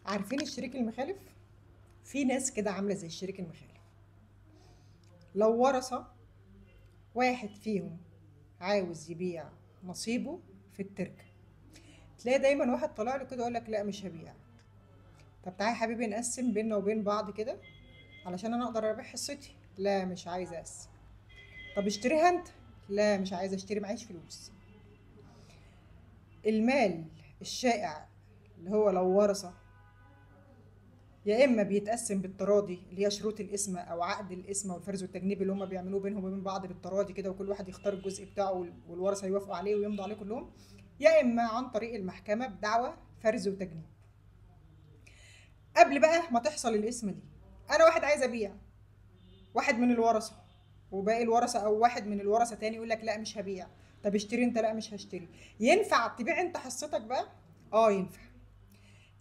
عارفين الشريك المخالف؟ في ناس كده عامله زي الشريك المخالف. لو ورثه واحد فيهم عاوز يبيع نصيبه في التركه، تلاقي دايما واحد طالع له كده يقول لك لا مش هبيع. طب تعالى يا حبيبي نقسم بيننا وبين بعض كده علشان انا اقدر ابيع حصتي. لا مش عايزه اقسم. طب اشتريها انت. لا مش عايزه اشتري، معيش فلوس. المال الشائع اللي هو لو ورثه يا اما بيتقسم بالتراضي اللي هي شروط القسمه او عقد القسمه والفرز والتجنيب اللي هم بيعملوه بينهم وبين بعض بالتراضي كده، وكل واحد يختار الجزء بتاعه والورثه يوافقوا عليه ويمضوا عليه كلهم، يا اما عن طريق المحكمه بدعوى فرز وتجنيب. قبل بقى ما تحصل القسمه دي، انا واحد عايز ابيع، واحد من الورثه وباقي الورثه او واحد من الورثه تاني يقول لك لا مش هبيع. طب اشتري انت. لا مش هشتري. ينفع تبيع انت حصتك بقى؟ اه ينفع.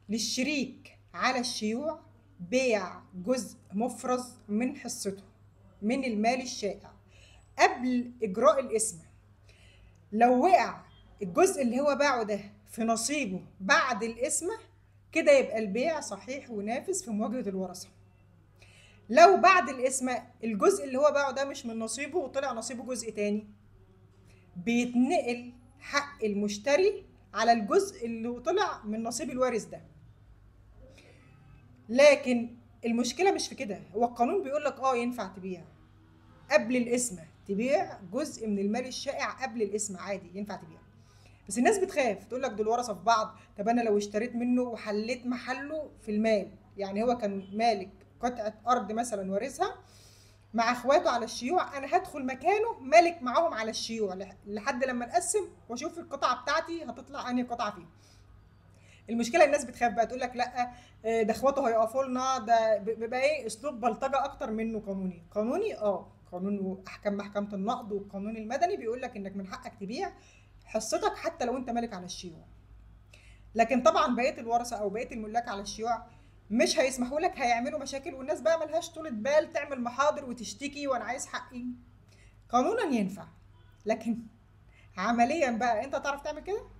للشريك على الشيوع بيع جزء مفرز من حصته من المال الشائع قبل إجراء القسمة. لو وقع الجزء اللي هو باعه ده في نصيبه بعد القسمة، كده يبقى البيع صحيح ونافذ في مواجهة الورثة. لو بعد القسمة الجزء اللي هو باعه ده مش من نصيبه وطلع نصيبه جزء تاني، بيتنقل حق المشتري على الجزء اللي طلع من نصيب الوارث ده. لكن المشكله مش في كده، هو القانون بيقول لك ينفع تبيع قبل القسمه، تبيع جزء من المال الشائع قبل القسمه عادي ينفع تبيع. بس الناس بتخاف تقول لك دول ورثه في بعض، طب انا لو اشتريت منه وحليت محله في المال، يعني هو كان مالك قطعه ارض مثلا وارثها مع اخواته على الشيوع، انا هدخل مكانه مالك معاهم على الشيوع لحد لما نقسم واشوف القطعه بتاعتي هتطلع انهي قطعه فيهم. المشكله الناس بتخاف بقى تقول لك لا ده اخواته هيقفوا لنا، ده بيبقى ايه اسلوب بلطجه اكتر منه قانوني. قانون واحكام محكمه النقض والقانون المدني بيقول لك انك من حقك تبيع حصتك حتى لو انت مالك على الشيوع. لكن طبعا بقيه الورثه او بقيه الملاك على الشيوع مش هيسمحوا لك، هيعملوا مشاكل، والناس بقى ملهاش طولة بال تعمل محاضر وتشتكي وانا عايز حقي. قانونا ينفع، لكن عمليا بقى انت تعرف تعمل كده؟